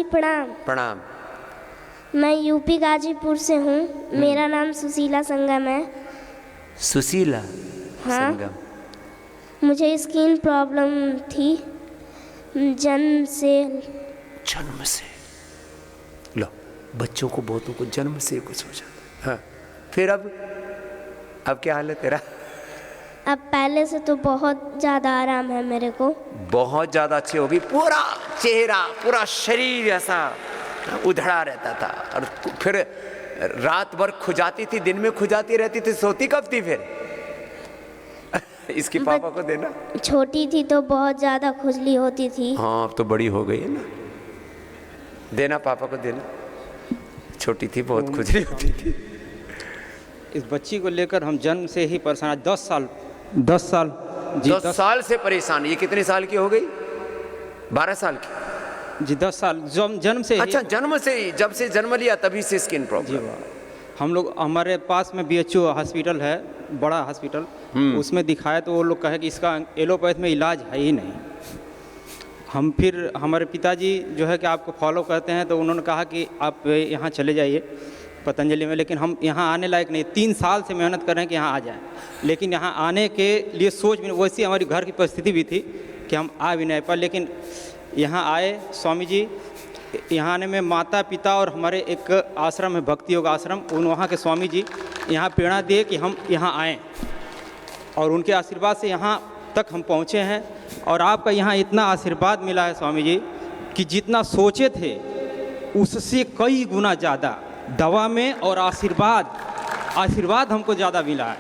जी प्रणाम। प्रणाम। मैं यूपी गाजीपुर से हूँ। मेरा नाम सुशीला संगम है। सुशीला हाँ। संगम। मुझे स्किन प्रॉब्लम थी जन्म से। जन्म से? लो, बच्चों को बहुतों को जन्म से कुछ हो जाता है। हाँ, फिर अब क्या हाल है तेरा? अब पहले से तो बहुत ज़्यादा आराम है मेरे को। बहुत ज़्यादा अच्छी होगी। पूरा चेहरा, पूरा शरीर ऐसा उधड़ा रहता था, और फिर रात भर खुजाती थी, दिन में खुजाती रहती थी, सोती कब थी फिर? इसकी पापा को देना। छोटी थी तो बहुत ज़्यादा खुजली होती थी। हाँ, अब तो बड़ी हो गई है ना, देना पापा को देना। छोटी थी, बहुत खुजली होती थी। इस बच्ची को लेकर हम जन्म से ही परेशान हैं। 10 साल जी 10 साल से परेशान। ये कितने साल की हो गई? 12 साल की जी। 10 साल जन्म से। अच्छा, जन्म से ही, जब से जन्म लिया तभी से स्किन प्रॉब्लम। जी वाह। हम लोग, हमारे पास में BHO हॉस्पिटल है, बड़ा हॉस्पिटल, उसमें दिखाया तो वो लोग कहे कि इसका एलोपैथ में इलाज है ही नहीं। हम फिर हमारे पिताजी जो है कि आपको फॉलो करते हैं, तो उन्होंने कहा कि आप यहाँ चले जाइए पतंजलि में, लेकिन हम यहाँ आने लायक नहीं। 3 साल से मेहनत कर रहे हैं कि यहाँ आ जाएं, लेकिन यहाँ आने के लिए सोच भी नहीं। वैसी हमारी घर की परिस्थिति भी थी कि हम आ भी नहीं पाए, लेकिन यहाँ आए स्वामी जी। यहाँ आने में माता पिता और हमारे एक आश्रम है, भक्ति योग आश्रम, उन वहाँ के स्वामी जी यहाँ प्रेरणा दिए कि हम यहाँ आएँ, और उनके आशीर्वाद से यहाँ तक हम पहुँचे हैं। और आपका यहाँ इतना आशीर्वाद मिला है स्वामी जी कि जितना सोचे थे उससे कई गुना ज़्यादा दवा में, और आशीर्वाद हमको ज़्यादा मिला है।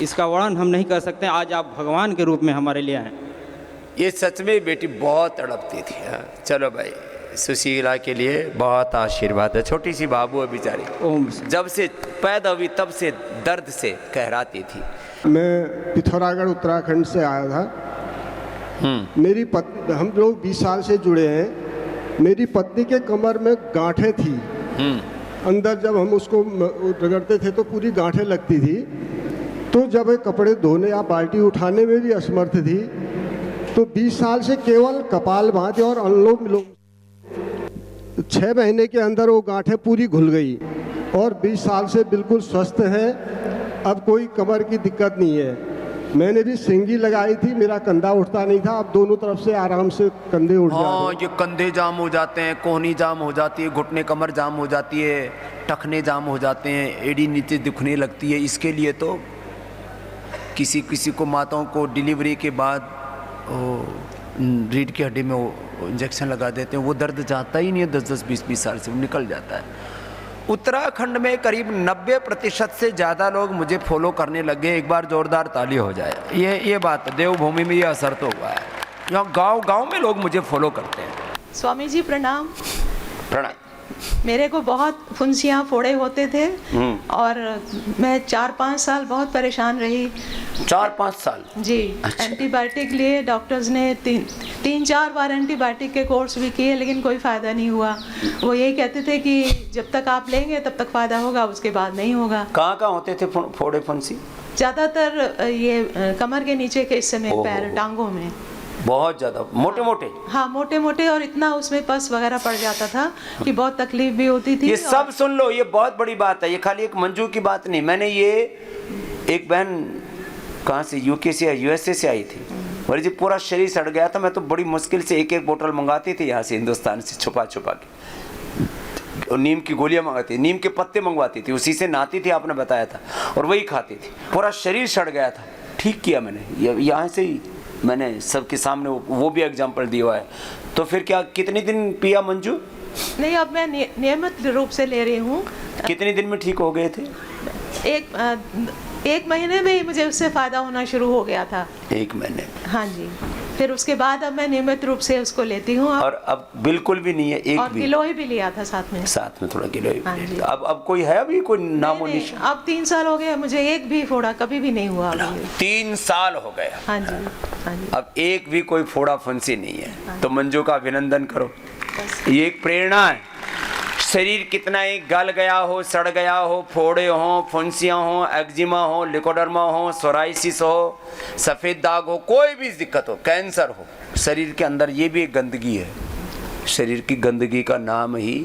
इसका वर्णन हम नहीं कर सकते। आज आप भगवान के रूप में हमारे लिए आए। ये सच में बेटी बहुत तड़पती थी। हाँ, चलो भाई, सुशीला के लिए बहुत आशीर्वाद है। छोटी सी बाबू है बेचारी, ओम। जब से पैदा हुई तब से दर्द से कहराती थी। मैं पिथौरागढ़ उत्तराखंड से आया था। मेरी पत्नी, हम लोग 20 साल से जुड़े हैं। मेरी पत्नी के कमर में गांठें थी। अंदर जब हम उसको रगड़ते थे तो पूरी गांठें लगती थी। तो जब कपड़े धोने या बाल्टी उठाने में भी असमर्थ थी, तो 20 साल से केवल कपालभाति और अनुलोम विलोम, 6 महीने के अंदर वो गांठें पूरी घुल गई, और 20 साल से बिल्कुल स्वस्थ है। अब कोई कमर की दिक्कत नहीं है। मैंने भी सिंगी लगाई थी, मेरा कंधा उठता नहीं था, अब दोनों तरफ से आराम से कंधे उठ जाते हैं। हाँ, ये कंधे जाम हो जाते हैं, कोहनी जाम हो जाती है, घुटने कमर जाम हो जाती है, टखने जाम हो जाते हैं, एड़ी नीचे दुखने लगती है। इसके लिए तो किसी किसी को, माताओं को डिलीवरी के बाद रीढ़ की हड्डी में वो इंजेक्शन लगा देते हैं, वो दर्द जाता ही नहीं है। 10-10, 20-20 साल से वो निकल जाता है। उत्तराखंड में करीब 90% से ज़्यादा लोग मुझे फॉलो करने लगे। एक बार जोरदार ताली हो जाए। ये बात देवभूमि में ये असर तो हुआ है। यहाँ गांव में लोग मुझे फॉलो करते हैं। स्वामी जी प्रणाम। प्रणाम। मेरे को बहुत फुंसियाँ फोड़े होते थे, और मैं 4-5 साल बहुत परेशान रही। 4-5 साल? जी। अच्छा। एंटीबायोटिक लिए, डॉक्टर्स ने 3-4 बार एंटीबायोटिक के कोर्स भी किए, लेकिन कोई फ़ायदा नहीं हुआ। वो यही कहते थे कि जब तक आप लेंगे तब तक फ़ायदा होगा, उसके बाद नहीं होगा। कहाँ होते थे फोड़े फुंसी? ज़्यादातर ये कमर के नीचे के हिस्से में, पैर, टांगों में बहुत ज़्यादा मोटे मोटे। हाँ, मोटे मोटे, और इतना उसमें पस वगैरह पड़ जाता था कि बहुत तकलीफ भी होती थी। ये सब सुन लो, ये बहुत बड़ी बात है। ये खाली एक मंजू की बात नहीं। मैंने ये, एक बहन कहाँ से, UK से या USA से आई थी, और जी पूरा शरीर सड़ गया था। मैं तो बड़ी मुश्किल से एक बोतल मंगाती थी यहाँ से, हिंदुस्तान से छुपा के, और नीम की गोलियां मंगाती, नीम के पत्ते मंगवाती थी, उसी से नहाती थी, आपने बताया था, और वही खाती थी। पूरा शरीर सड़ गया था। ठीक किया मैंने, यहाँ से ही मैंने सबके सामने वो भी एग्जाम्पल दिया है। तो फिर क्या, कितने दिन पिया मंजू? नहीं, अब मैं नियमित रूप से ले रही हूँ। कितने दिन में ठीक हो गए थे? एक महीने में ही मुझे उससे फ़ायदा होना शुरू हो गया था। 1 महीने? हाँ जी। फिर उसके बाद अब मैं नियमित रूप से उसको लेती हूँ। और अब बिल्कुल भी नहीं है? एक और भी? गिलोय भी लिया था साथ में थोड़ा गिलोय। हाँ जी। अब कोई है अभी कोई नामो निशान? अब 3 साल हो गए, मुझे एक भी फोड़ा कभी भी नहीं हुआ। 3 साल हो गए? हाँ जी, हाँ जी। अब एक भी कोई फोड़ा फुंसी नहीं है। तो मंजू का अभिनंदन करो, ये एक प्रेरणा है। शरीर कितना ही गल गया हो, सड़ गया हो, फोड़े हो, फुंसियाँ हो, एक्जिमा हो, लिकोडर्मा हो, सोराइसिस हो, सफ़ेद दाग हो, कोई भी दिक्कत हो, कैंसर हो, शरीर के अंदर ये भी एक गंदगी है। शरीर की गंदगी का नाम ही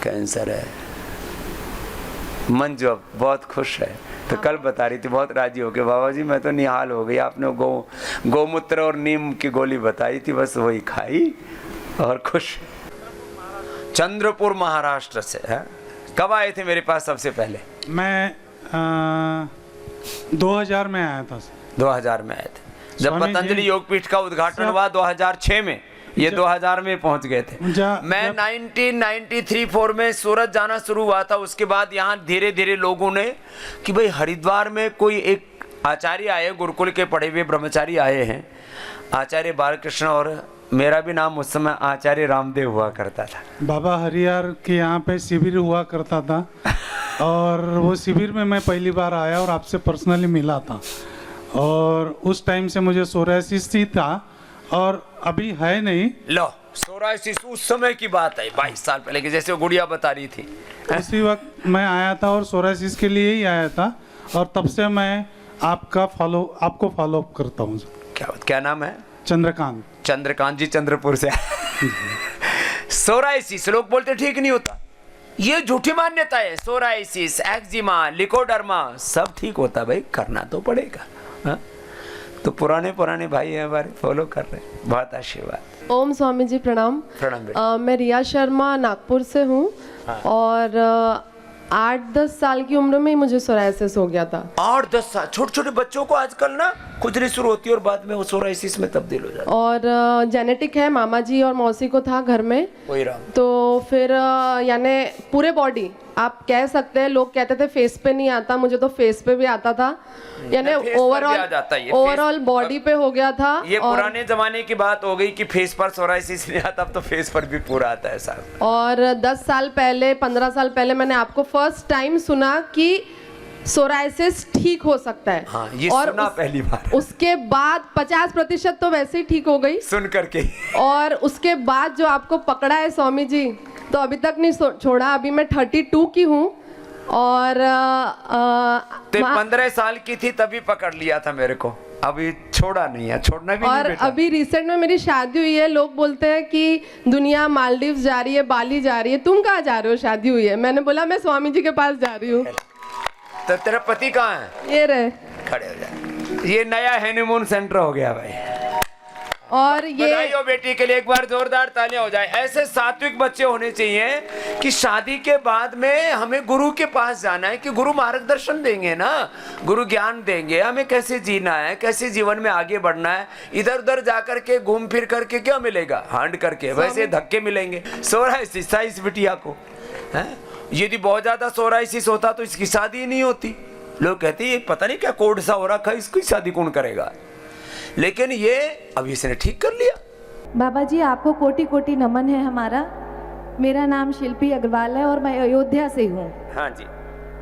कैंसर है। मंजू अब बहुत खुश है, तो कल बता रही थी बहुत राजी हो गए, बाबा जी मैं तो निहाल हो गई, आपने गौमूत्र और नीम की गोली बताई थी, बस वही खाई और खुश। चंद्रपुर महाराष्ट्र से है। कब आए थे मेरे पास सबसे पहले? मैं 2000 में आया था। 2000 में आए थे जब स्वामी पतंजलि जी, योगपीठ का उद्घाटन हुआ 2006 में, ये 2000 में पहुंच गए थे। मैं 1993-4 में सूरत जाना शुरू हुआ था। उसके बाद यहाँ धीरे धीरे लोगों ने कि भाई हरिद्वार में कोई एक आचार्य आए, गुरुकुल के पढ़े हुए ब्रह्मचारी आए हैं, आचार्य बालकृष्ण, और मेरा भी नाम उस समय आचार्य रामदेव हुआ करता था। बाबा हरियार के यहाँ पे शिविर हुआ करता था और वो शिविर में मैं पहली बार आया और आपसे पर्सनली मिला था, और उस टाइम से मुझे सोरायसिस ही था और अभी है नहीं। लो, सोरायसिस उस समय की बात है, 22 साल पहले की, जैसे वो गुड़िया बता रही थी। उसी वक्त मैं आया था और सोरायसिस के लिए ही आया था, और तब से मैं आपको फॉलो अप करता हूँ। क्या नाम है? चंद्रकांत जी, चंद्रपुर से। सोरायसिस लोग बोलते ठीक नहीं होता, ये झूठी मान्यता है। सोरायसिस, एक्जिमा, लिकोडर्मा सब ठीक होता, भाई करना तो पड़ेगा। हाँ? तो पुराने भाई हैं हमारे, फॉलो कर रहे हैं, बहुत आशीर्वाद। ओम स्वामी जी प्रणाम। मैं रिया शर्मा नागपुर से हूँ। हाँ। और 8-10 साल की उम्र में ही मुझे सोरायसिस हो गया था। 8-10 साल? छोटे छोटे बच्चों को आजकल ना खुजली शुरू होती है और बाद में वो सोरायसिस में तब्दील हो जाता है। और जेनेटिक है, मामा जी और मौसी को था घर में। तो फिर यानी पूरे बॉडी, आप कह सकते हैं, लोग कहते थे फेस पे नहीं आता, मुझे तो फेस पे भी आता था, यानी ओवरऑल बॉडी पे हो गया था। ये पुराने जमाने की बात हो गई कि फेस पर सोरायसिस नहीं आता, अब तो फेस पर भी पूरा आता है साहब। और 10 साल पहले, 15 साल पहले मैंने आपको फर्स्ट टाइम सुना कि सोरायसिस ठीक हो सकता है। हाँ, ये और सुना पहली बार। उसके बाद 50% तो वैसे ही ठीक हो गई सुन करके। और उसके बाद जो आपको पकड़ा है स्वामी जी, तो अभी तक नहीं छोड़ा। अभी मैं 32 की हूँ और 15 साल की थी तभी पकड़ लिया था मेरे को, अभी छोड़ा नहीं है, छोड़ना भी और नहीं बेटा। अभी रिसेंट में मेरी शादी हुई है। लोग बोलते हैं कि दुनिया मालदीव जा रही है, बाली जा रही है, तुम कहाँ जा रहे हो? शादी हुई है। मैंने बोला मैं स्वामी जी के पास जा रही हूँ। तो तेरा पति कहाँ है? ये रहे, खड़े हो जाए। ये नया हनीमून सेंटर हो गया भाई। और ये बधाई हो बेटी के लिए, एक बार जोरदार तालियां हो जाए। ऐसे सात्विक बच्चे होने चाहिए कि शादी के बाद में हमें गुरु के पास जाना है कि गुरु मार्गदर्शन देंगे ना, गुरु ज्ञान देंगे, हमें कैसे जीना है, कैसे जीवन में आगे बढ़ना है। इधर उधर जाकर के घूम फिर करके क्या मिलेगा? हांड करके, वैसे धक्के मिलेंगे। सोरायसिस इस बिटिया को है, यदि बहुत ज्यादा सोरायसिस होता तो इसकी शादी नहीं होती। लोग कहते हैं पता नहीं क्या कोड सा हो रखा है, इसकी शादी कौन करेगा, लेकिन ये अभी इसने ठीक कर लिया। बाबा जी आपको कोटि कोटि नमन है हमारा। मेरा नाम शिल्पी अग्रवाल है और मैं अयोध्या से हूँ। हाँ जी।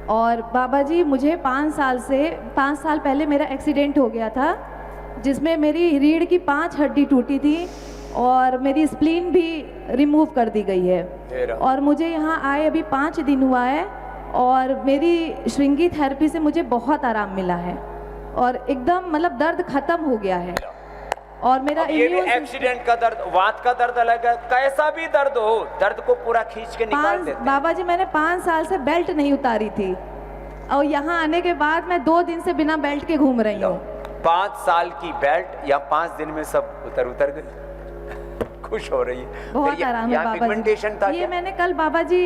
और बाबा जी मुझे 5 साल पहले मेरा एक्सीडेंट हो गया था, जिसमें मेरी रीढ़ की 5 हड्डी टूटी थी और मेरी स्प्लीन भी रिमूव कर दी गई है। और मुझे यहाँ आए अभी 5 दिन हुआ है और मेरी श्रृंगी थेरेपी से मुझे बहुत आराम मिला है और एकदम मतलब दर्द खत्म हो गया है। और मेरा एक्सीडेंट का दर्द, वात का दर्द अलग है, कैसा भी दर्द हो, दर्द को पूरा खींच के निकाल देते हैं। बाबा जी मैंने 5 साल से बेल्ट नहीं उतारी थी और यहाँ आने के बाद मैं 2 दिन से बिना बेल्ट के घूम रही हूँ। 5 साल की बेल्ट या 5 दिन में सब उतर गई। खुश हो रही है, बहुत आराम है बाबा जी। ये मैंने कल बाबा जी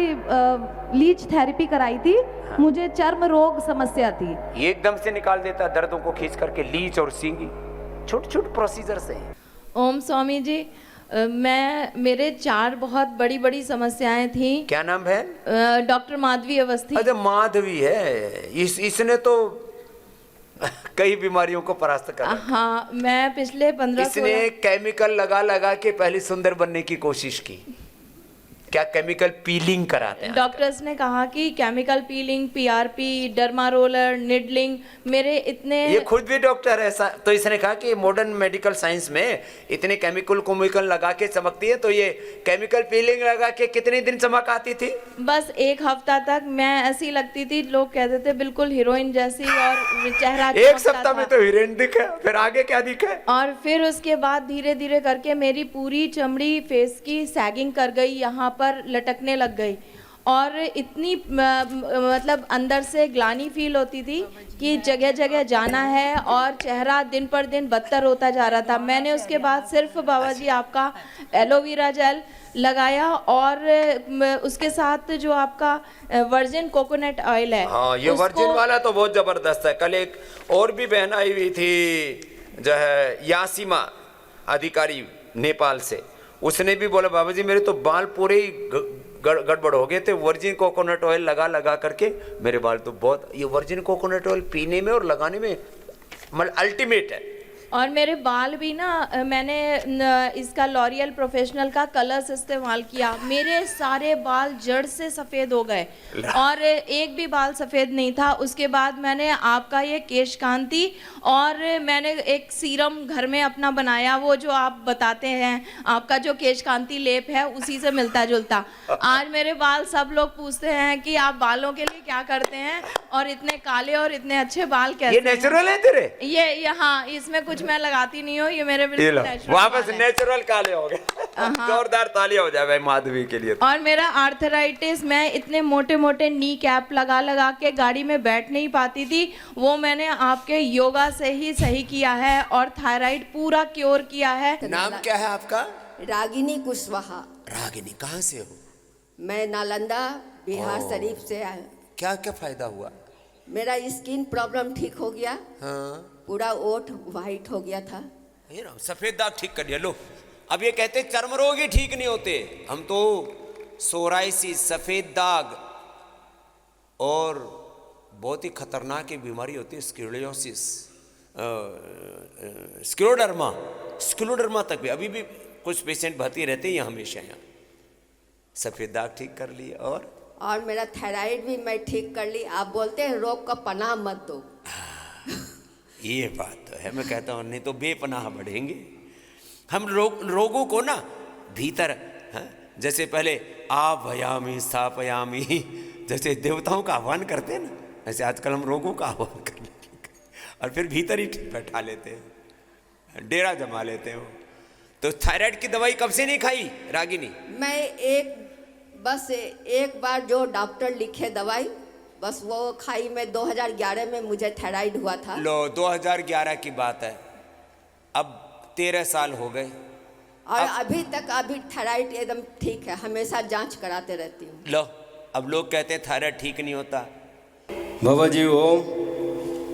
लीच थेरेपी कराई थी। हाँ। मुझे चर्म रोग समस्या थी, एकदम से निकाल देता दर्दों को खींच करके, लीच और सींगी, छोटे प्रोसीजर से। ओम स्वामी जी, मेरे 4 बहुत बड़ी समस्याएं थी। क्या नाम है? डॉक्टर माधवी अवस्थी। अच्छा माधवी है, इसने तो कई बीमारियों को परास्त कर। हाँ, मैं पिछले 15 इसने केमिकल लगा के पहले सुंदर बनने की कोशिश की, क्या केमिकल पीलिंग कराते हैं? डॉक्टर्स ने कहा कि chemical peeling, PRP, derma roller, needling, मेरे इतने ये खुद भी डॉक्टर है तो इसने कहा कि मॉडर्न मेडिकल साइंस में इतने केमिकल लगा के चमकती है, तो ये केमिकल पीलिंग लगा के कितने दिन चमक आती थी? बस 1 हफ्ता तक मैं ऐसी लगती थी, लोग कहते थे बिल्कुल हीरोइन जैसी, और चेहरा 1 सप्ताह में तो हीरोइन दिखा, फिर आगे क्या दिखा? और फिर उसके बाद धीरे धीरे करके मेरी पूरी चमड़ी फेस की सैगिंग कर गई, यहाँ पर लटकने लग गई, और इतनी मतलब अंदर से ग्लानी फील होती थी कि जगह जगह जाना है, और चेहरा दिन पर दिन बदतर होता जा रहा था। मैंने उसके बाद सिर्फ बाबा जी आपका एलोवेरा जेल लगाया, और उसके साथ जो आपका वर्जिन कोकोनट ऑयल है, हाँ, ये वर्जिन वाला तो बहुत जबरदस्त है। कल एक और भी बहन आई हुई थी जो है यासीमा अधिकारी नेपाल से, उसने भी बोला बाबा जी मेरे तो बाल पूरे ही गड़बड़ हो गए थे, वर्जिन कोकोनट ऑयल लगा करके मेरे बाल तो बहुत, ये वर्जिन कोकोनट ऑयल पीने में और लगाने में मतलब अल्टीमेट है। और मेरे बाल भी ना, मैंने इसका लॉरियल प्रोफेशनल का कलर्स इस्तेमाल किया, मेरे सारे बाल जड़ से सफ़ेद हो गए और एक भी बाल सफ़ेद नहीं था। उसके बाद मैंने आपका ये केश कांति, और मैंने एक सीरम घर में अपना बनाया, वो जो आप बताते हैं आपका जो केश कांति लेप है उसी से मिलता जुलता। आज मेरे बाल सब लोग पूछते हैं कि आप बालों के लिए क्या करते हैं, और इतने काले और इतने अच्छे बाल कैसे? ये नेचुरल है तेरे? ये हाँ, इसमें कुछ मैं लगाती नहीं हूँ, ये मेरे बिल्कुल नेचुरल वापस नेचुरल काले हो गए। जोरदार तालियां हो जाए भाई माधवी के लिए। और मेरा आर्थराइटिस, मैं इतने मोटे मोटे नी कैप लगा के गाड़ी में बैठ नहीं पाती थी, वो मैंने आपके योगा से ही सही किया है, और थायराइड पूरा क्योर किया है। नाम क्या है आपका? रागिनी कुशवाहा। रागिनी, कहाँ से हो? मैं नालंदा बिहार शरीफ से आया। क्या क्या फायदा हुआ? मेरा स्किन प्रॉब्लम ठीक हो गया। हाँ, पूरा ओठ वाइट हो गया था। ये ना सफेद दाग ठीक कर दिया। लो, अब ये कहते चर्म रोग ही ठीक नहीं होते, हम तो सोराइसिस, सफेद दाग और बहुत ही खतरनाक एक बीमारी होती है स्क्लेरोसिस, स्क्लेरोडर्मा तक भी अभी भी कुछ पेशेंट भर्ती रहते हैं हमेशा यहाँ। सफेद दाग ठीक कर लिए, और मेरा थायराइड भी मैं ठीक कर ली। आप बोलते हैं रोग का पनाह मत दो। ये बात तो है, मैं कहता हूँ नहीं तो बेपनाह बढ़ेंगे हम। रोगों को ना भीतर, जैसे पहले भयामी स्थापयामी, जैसे देवताओं का आह्वान करते हैं ना, ऐसे आजकल हम रोगों का आह्वान करने और फिर भीतर ही बैठा लेते हैं, डेरा जमा लेते हो। तो थायराइड की दवाई कब से नहीं खाई रागिनी? मैं बस एक बार जो डॉक्टर लिखे दवाई, बस वो खाई। मैं 2011 में मुझे थायराइड हुआ था। लो, 2011 की बात है, अब 13 साल हो गए, और अभी थायराइड एकदम ठीक है। हमेशा जांच कराते रहती हूँ। लो, अब लोग कहते हैं थायराइड ठीक नहीं होता। बाबा जी ओम।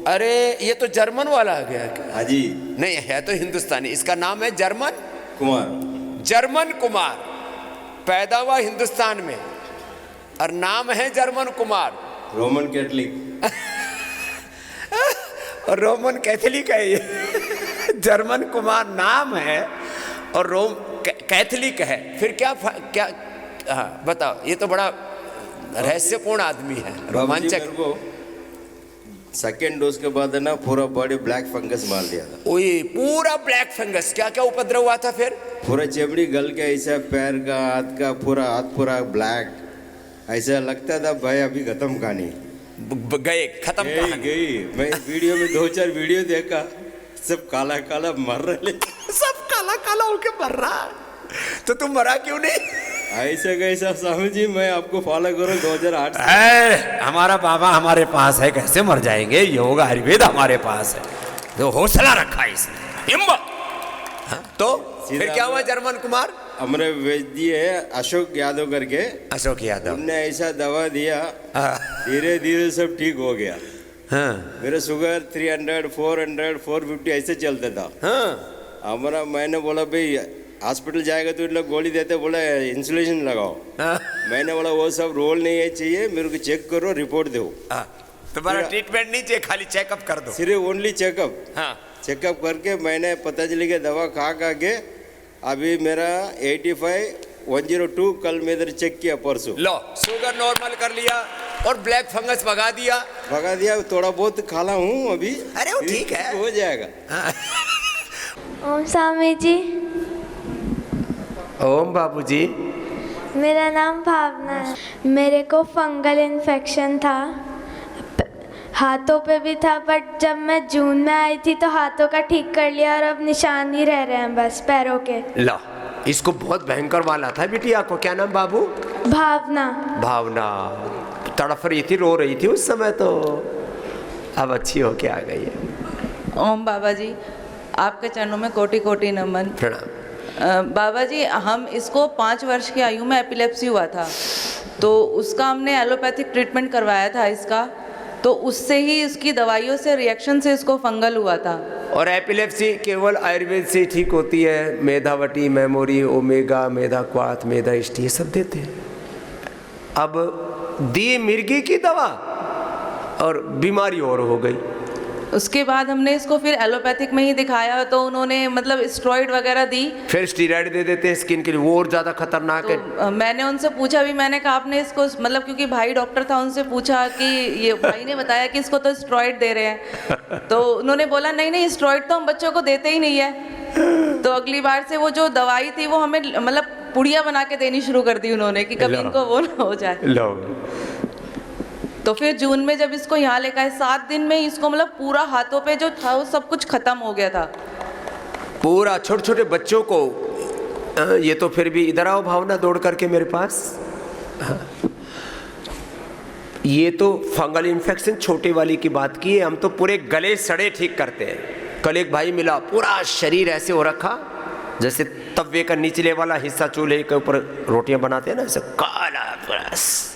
अरे ये तो जर्मन वाला आ गया क्या? हाँ जी। नहीं, है तो हिंदुस्तानी। इसका नाम है जर्मन कुमार। पैदा हुआ हिंदुस्तान में और नाम है जर्मन कुमार। रोमन कैथलिक और रोमन कैथलिक है ये। जर्मन कुमार नाम है और रोम कैथलिक है। फिर क्या हाँ बताओ, ये तो बड़ा रहस्यपूर्ण आदमी है, रोमांचक। सेकेंड डोज के बाद है ना पूरा बॉडी ब्लैक फंगस मार दिया था। ओए, पूरा ब्लैक फंगस? क्या क्या उपद्रव हुआ था फिर? पूरा चमड़ी गल के ऐसा, पैर का, हाथ का, हाथ पूरा ब्लैक, ऐसा लगता था भाई अभी खत्म कहानी, गए खत्म गई। मैं वीडियो में 2-4 वीडियो देखा, सब काला काला मर रहे, सब काला काला होके मर रहा। तो तुम मरा क्यों नहीं? ऐसा कैसा स्वामी जी, मैं आपको फॉलो करूं 2008 से। हमारा बाबा हमारे पास है, कैसे मर जाएंगे? योग आयुर्वेद हमारे पास है, तो हौसला रखा है इसने, हिम्मत। तो फिर क्या हुआ जर्मन कुमार? हमारे वैद्य है अशोक यादव करके, अशोक यादव, उनने ऐसा दवा दिया, धीरे धीरे सब ठीक हो गया। हाँ। मेरा शुगर 300, 400, 450 ऐसे चलता था। हाँ। हमारा मैंने बोला भाई हॉस्पिटल जाएगा तो लोग गोली देते, बोला इंसुलेशन लगाओ। मैंने बोला वो सब रोल नहीं है चाहिए, मेरे को चेक करो, रिपोर्ट दो। तुम्हारा ट्रीटमेंट नहीं चाहिए, खाली चेकअप कर दो। सिर्फ ओनली चेकअप। हाँ। चेकअप करके मैंने पता चली कि दवा खा के अभी मेरा 85 102 कल मैं इधर चेक किया परसों। लो शुगर नॉर्मल कर लिया और ब्लैक फंगस भगा दिया। थोड़ा बहुत खाला हूँ अभी। अरे वो ठीक है, हो जाएगा। ओम स्वामी जी। ओम बाबूजी। मेरा नाम भावना है। मेरे को फंगल इन्फेक्शन था, हाथों पे भी था, बट जब मैं जून में आई थी तो हाथों का ठीक कर लिया और अब निशान ही रह रहे हैं बस पैरों के। ला इसको बहुत भयंकर वाला था बिटिया को। क्या नाम बाबू? भावना। भावना तड़फ रही थी, रो रही थी उस समय, तो अब अच्छी होके आ गई है। ओम बाबा जी, आपके चरणों में कोटि कोटि नमन। प्रणाम। बाबा जी, हम इसको 5 वर्ष की आयु में एपिलेप्सी हुआ था, तो उसका हमने एलोपैथिक ट्रीटमेंट करवाया था इसका, तो उससे ही इसकी दवाइयों से रिएक्शन से इसको फंगल हुआ था। और एपिलेप्सी केवल आयुर्वेद से ठीक होती है। मेधावटी, मेमोरी, ओमेगा, मेधा क्वाथ, मेधा इष्ट, ये सब देते हैं। अब दी मिर्गी की दवा और बीमारी और हो गई। उसके बाद हमने इसको फिर एलोपैथिक में ही दिखाया, तो उन्होंने मतलब स्टेरॉइड वगैरह दी। फिर स्टीरॉइड दे देते हैं स्किन के लिए, वो और ज़्यादा खतरनाक है। मैंने उनसे पूछा भी, मैंने कहा आपने इसको मतलब, क्योंकि भाई डॉक्टर था, उनसे पूछा कि ये भाई ने बताया कि इसको तो स्टेरॉइड दे रहे हैं, तो उन्होंने बोला नहीं नहीं स्टेरॉइड तो हम बच्चों को देते ही नहीं है। तो अगली बार से वो जो दवाई थी वो हमें मतलब पुड़िया बना के देनी शुरू कर दी उन्होंने कि कभी इनको वो ना हो जाए। तो फिर जून में जब इसको यहाँ लेकर आए, 7 दिन में इसको मतलब पूरा हाथों पे जो था वो सब कुछ खत्म हो गया था पूरा। छोटे छोटे बच्चों को ये तो फिर भी, इधर आओ भावना दौड़ करके मेरे पास। ये तो फंगल इन्फेक्शन छोटे वाली की बात की है, हम तो पूरे गले सड़े ठीक करते हैं। कल एक भाई मिला, पूरा शरीर ऐसे हो रखा जैसे तवे का निचले वाला हिस्सा चूल्हे के ऊपर रोटियां बनाते हैं ना, ऐसे काला बस।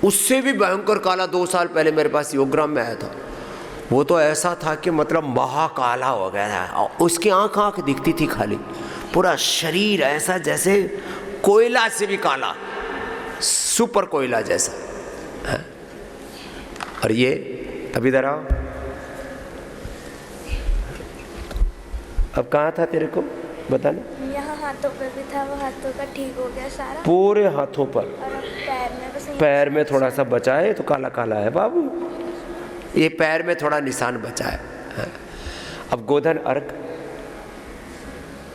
उससे भी भयंकर काला 2 साल पहले मेरे पास योगग्राम में आया था। वो तो ऐसा था कि मतलब महाकाला हो गया था। उसकी आँख दिखती थी खाली, पूरा शरीर ऐसा जैसे कोयला से भी काला, सुपर कोयला जैसा है। और ये अभी इधर आओ। अब कहाँ था तेरे को बताना? यहाँ हाथों पे भी था, वो हाथों का ठीक हो गया सारा, पूरे हाथों पर। और अब पैर में बस पैर में थोड़ा सा बचा है, तो काला काला है बाबू। ये पैर में थोड़ा निशान बचा है। अब गोधन अर्क,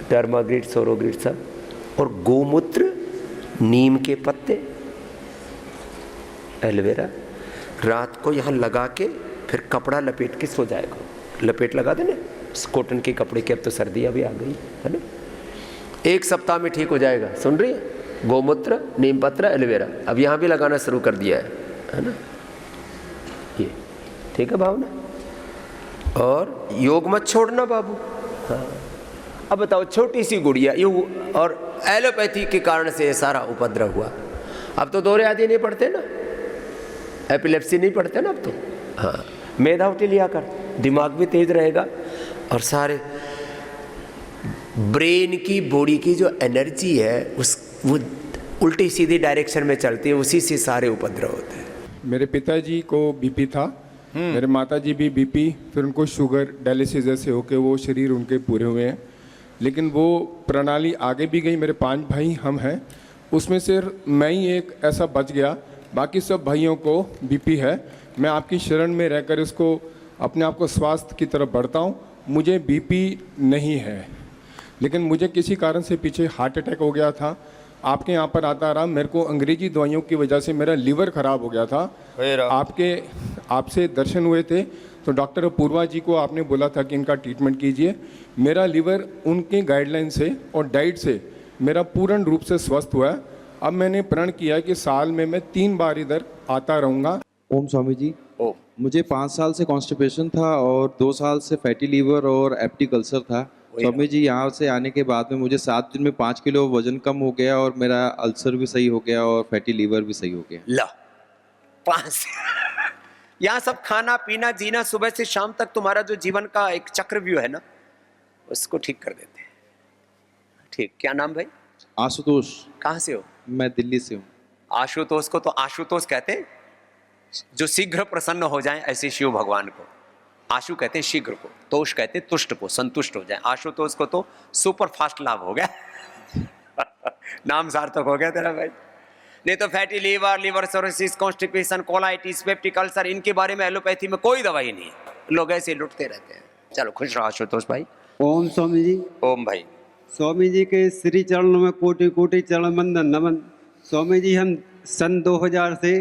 डर्माग्रिड, सोरोग्रिड सब, और गोमूत्र, नीम के पत्ते, एलोवेरा, रात को यहाँ लगा के फिर कपड़ा लपेट के सो जाएगा। लपेट लगा देना कॉटन के कपड़े की, अब तो सर्दी अभी आ गई है ना। 1 सप्ताह में ठीक हो जाएगा। सुन रही है? गोमूत्र, नीम पत्र, एलोवेरा, अब यहाँ भी लगाना शुरू कर दिया है ना। ये ठीक है भावना। और योग मत छोड़ना बाबू। हाँ, अब बताओ, छोटी सी गुड़िया ये, और एलोपैथी के कारण से ये सारा उपद्रव हुआ। अब तो दौरे आदि नहीं पड़ते ना, एपिलेप्सी नहीं पड़ते ना अब तो। हाँ, मेधावटी लिया कर, दिमाग भी तेज रहेगा और सारे ब्रेन की, बॉडी की जो एनर्जी है वो उल्टी सीधी डायरेक्शन में चलती है, उसी से सारे उपद्रव होते हैं। मेरे पिताजी को बीपी था, मेरे माताजी भी बीपी, फिर उनको शुगर, डायलिसिस जैसे होके वो शरीर उनके पूरे हुए हैं, लेकिन वो प्रणाली आगे भी गई। मेरे 5 भाई हम हैं, उसमें से मैं ही एक ऐसा बच गया, बाकी सब भाइयों को बीपी है। मैं आपकी शरण में रहकर इसको अपने आप को स्वास्थ्य की तरफ बढ़ता हूँ। मुझे बीपी नहीं है, लेकिन मुझे किसी कारण से पीछे हार्ट अटैक हो गया था। आपके यहाँ पर आता रहा, मेरे को अंग्रेजी दवाइयों की वजह से मेरा लीवर ख़राब हो गया था। आपसे दर्शन हुए थे तो डॉक्टर अपूर्वा जी को आपने बोला था कि इनका ट्रीटमेंट कीजिए। मेरा लीवर उनके गाइडलाइन से और डाइट से मेरा पूर्ण रूप से स्वस्थ हुआ है। अब मैंने प्रण किया कि साल में मैं 3 बार इधर आता रहूँगा। ओम स्वामी जी। मुझे 5 साल से कॉन्स्टिपेशन था और 2 साल से फैटी लीवर और एप्टिक अल्सर था। स्वामी जी, यहाँ से आने के बाद में मुझे 7 दिन में 5 किलो वजन कम हो गया और मेरा अल्सर भी सही हो गया और फैटी लीवर भी सही हो गया। ला 5 यहाँ सब खाना पीना जीना, सुबह से शाम तक तुम्हारा जो जीवन का एक चक्रव्यूह है ना, उसको ठीक कर देते हैं। ठीक, क्या नाम भाई? आशुतोष। कहाँ से हो? मैं दिल्ली से हूँ। आशुतोष को तो आशुतोष कहते हैं, जो शीघ्र प्रसन्न हो जाएं, ऐसे शिव भगवान को आशु कहते हैं शीघ्र को, तोष कहते हैं तुष्ट को, संतुष्ट हो जाए। आशुतोष को तो सुपर फास्ट लाभ हो गया। नाम सार्थक हो गया तेरा भाई। नहीं तो fatty liver, liver cirrhosis, constipation, colitis, peptic ulcer, इनके बारे में एलोपैथी में कोई दवाई नहीं है। लोग ऐसे लुटते रहते हैं। चलो खुश रहो आशुतोष भाई। ओम स्वामी जी। ओम भाई। स्वामी जी के श्री चरणों में कोटि कोटि चरण वंदन नमन। स्वामी जी हम सन 2000 से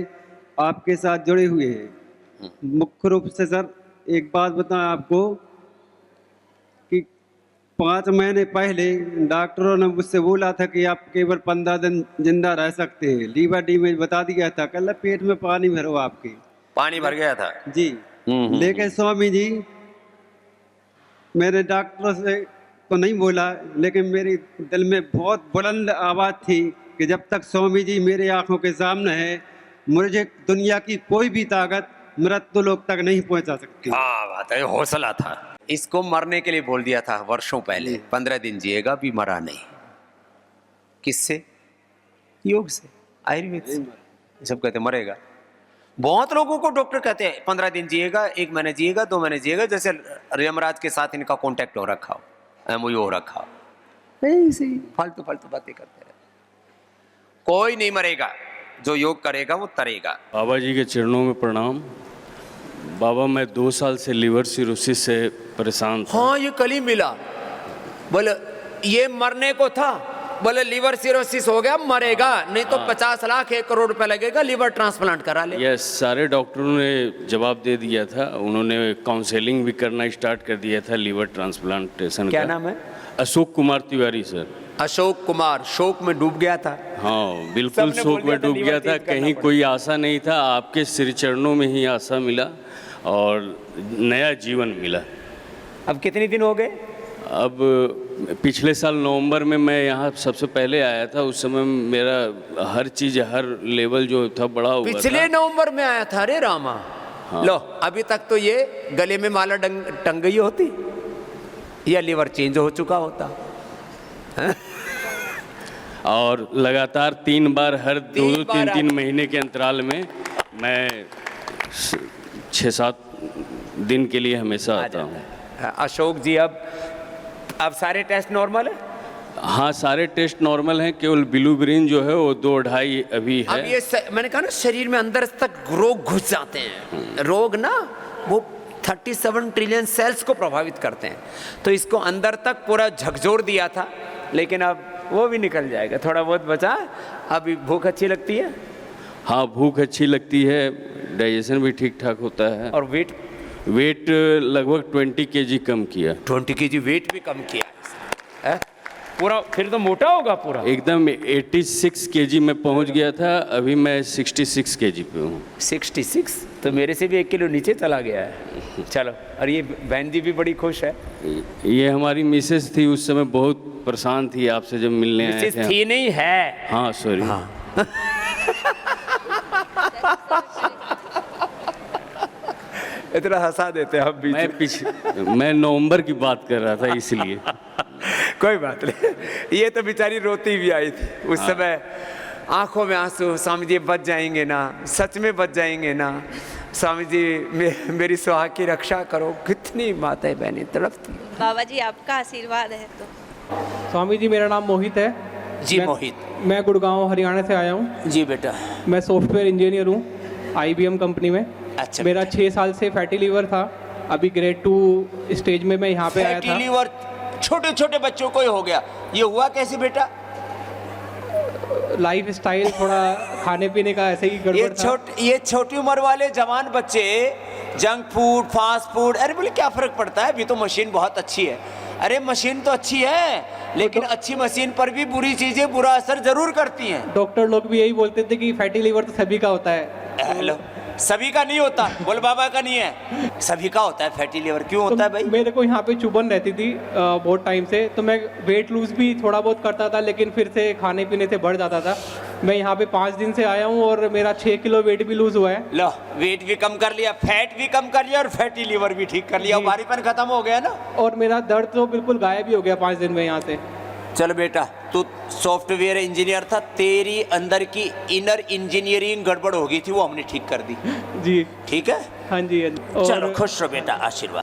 आपके साथ जुड़े हुए हैं। मुख्य रूप से सर एक बात बताएं आपको कि 5 महीने पहले डॉक्टरों ने मुझसे बोला था कि आप केवल 15 दिन जिंदा रह सकते हैं। लीवर डैमेज बता दिया था, कल पेट में पानी भरो आपके। पानी भर गया था जी। लेकिन स्वामी जी मेरे डॉक्टर से तो नहीं बोला, लेकिन मेरे दिल में बहुत बुलंद आवाज़ थी कि जब तक स्वामी जी मेरे आंखों के सामने है, मुझे दुनिया की कोई भी ताकत मृत्यु लोक तक नहीं पहुंचा सकती। हाँ बात है, हौसला था। इसको मरने के लिए बोल दिया था वर्षों पहले, 15 दिन जिएगा, भी मरा नहीं। किससे? योग से, आयुर्वेद से। सब कहते मरेगा। बहुत लोगों को डॉक्टर कहते हैं 15 दिन जिएगा, 1 महीने जिएगा, 2 महीने जिएगा, जैसे यमराज के साथ इनका कॉन्टेक्ट हो रखा हो, MOU हो रखा हो। ऐसे ही फालतू फालतू बातें करते रहे। कोई नहीं मरेगा, जो योग करेगा वो तरेगा। बाबा जी के चरणों में प्रणाम। बाबा मैं 2 साल से लिवर सिरोसिस से परेशान था। हाँ ये कल ही मिला, बोले ये मरने को था, बोले लिवर सिरोसिस हो गया, मरेगा नहीं तो 50 लाख 1 करोड़ रुपए लगेगा, लिवर ट्रांसप्लांट करा ले। यस, सारे डॉक्टरों ने जवाब दे दिया था। उन्होंने काउंसलिंग भी करना स्टार्ट कर दिया था लिवर ट्रांसप्लांटेशन। क्या नाम है? अशोक कुमार तिवारी सर। अशोक कुमार। शोक में डूब गया था। हाँ बिल्कुल शोक में डूब गया था, कहीं कोई आशा नहीं था। आपके श्री चरणों में ही आशा मिला और नया जीवन मिला। अब कितने दिन हो गए? अब पिछले साल नवंबर में मैं यहाँ सबसे पहले आया था। उस समय मेरा हर चीज़, हर लेवल जो था बड़ा हुआ था। पिछले नवंबर में आया था? अरे रामा। हाँ। लो अभी तक तो ये गले में माला टंग गई होती या लिवर चेंज हो चुका होता। और लगातार 3 बार हर 2-3 महीने के अंतराल में मैं 6-7 दिन के लिए हमेशा आता हूँ। अशोक जी अब सारे टेस्ट नॉर्मल है? हाँ सारे टेस्ट नॉर्मल हैं, केवल बिलुब्रिन जो है वो 2-2.5 अभी है। अब ये मैंने कहा ना, शरीर में अंदर तक रोग घुस जाते हैं। रोग ना वो 37 ट्रिलियन सेल्स को प्रभावित करते हैं, तो इसको अंदर तक पूरा झकझोर दिया था, लेकिन अब वो भी निकल जाएगा। थोड़ा बहुत बचा। अभी भूख अच्छी लगती है? हाँ भूख अच्छी लगती है, डाइजेशन भी ठीक ठाक होता है। और वेट लगभग 20 kg कम किया। 20 kg वेट भी कम किया है? पूरा फिर तो मोटा होगा पूरा एकदम। 86 kg में पहुंच गया था, अभी मैं 66 kg पे हूँ। 66? तो मेरे से भी 1 किलो नीचे चला गया है। चलो। और ये बहन जी भी बड़ी खुश है। ये हमारी मिसेस थी, उस समय बहुत परेशान थी आपसे जब मिलने आए थे। मिसेस थी नहीं है। हाँ सॉरी। हाँ। इतना हंसा देते हैं हम भी। मैं नवंबर की बात कर रहा था इसलिए। कोई बात नहीं। ये तो बेचारी रोती भी आई थी उस समय, आंखों में आंसू। स्वामी जी बच जाएंगे ना, सच में बच जाएंगे ना, स्वामी जी मेरी सुहाग की रक्षा करो। कितनी माताएं बहनें तड़पती। बाबा जी आपका आशीर्वाद है तो। स्वामी जी मेरा नाम मोहित है जी। मोहित। मैं गुड़गांव हरियाणा से आया हूँ जी। बेटा मैं सॉफ्टवेयर इंजीनियर हूँ IBM कंपनी में। अच्छा। मेरा 6 साल से फैटी लीवर था, अभी ग्रेड 2 स्टेज में मैं यहाँ पे आया था। फैटी लीवर छोटे छोटे बच्चों को ही हो गया, ये हुआ कैसे बेटा? लाइफ स्टाइल थोड़ा खाने पीने का ऐसे ही गड़बड़ था। ये छोटी उम्र वाले जवान बच्चे जंक फूड, फास्ट फूड, अरे बोले क्या फर्क पड़ता है, अभी तो मशीन बहुत अच्छी है। अरे मशीन तो अच्छी है, लेकिन अच्छी मशीन पर भी बुरी चीजें बुरा असर जरूर करती हैं। डॉक्टर लोग भी यही बोलते थे कि फैटी लीवर तो सभी का होता है। हेलो, सभी का नहीं होता, बोल बाबा का नहीं है, सभी का होता है फैटी लीवर। क्यों होता है भाई? मेरे को यहाँ पे चुभन रहती थी बहुत टाइम से, तो मैं वेट लूज भी थोड़ा बहुत करता था, लेकिन फिर से खाने पीने से बढ़ जाता था। मैं यहाँ पे 5 दिन से आया हूँ और मेरा 6 किलो वेट भी लूज हुआ है। लो, वेट भी कम कर लिया, फैट भी कम कर लिया और फैटी लीवर भी ठीक कर लिया, भारीपन खत्म हो गया ना। और मेरा दर्द तो बिल्कुल गायब ही हो गया 5 दिन में यहाँ से। चल बेटा, तू सॉफ्टवेयर इंजीनियर था, तेरी अंदर की इनर इंजीनियरिंग गड़बड़ हो गई थी, वो हमने ठीक कर दी। जी ठीक है। हाँ जी। चलो खुश रहो बेटा, आशीर्वाद।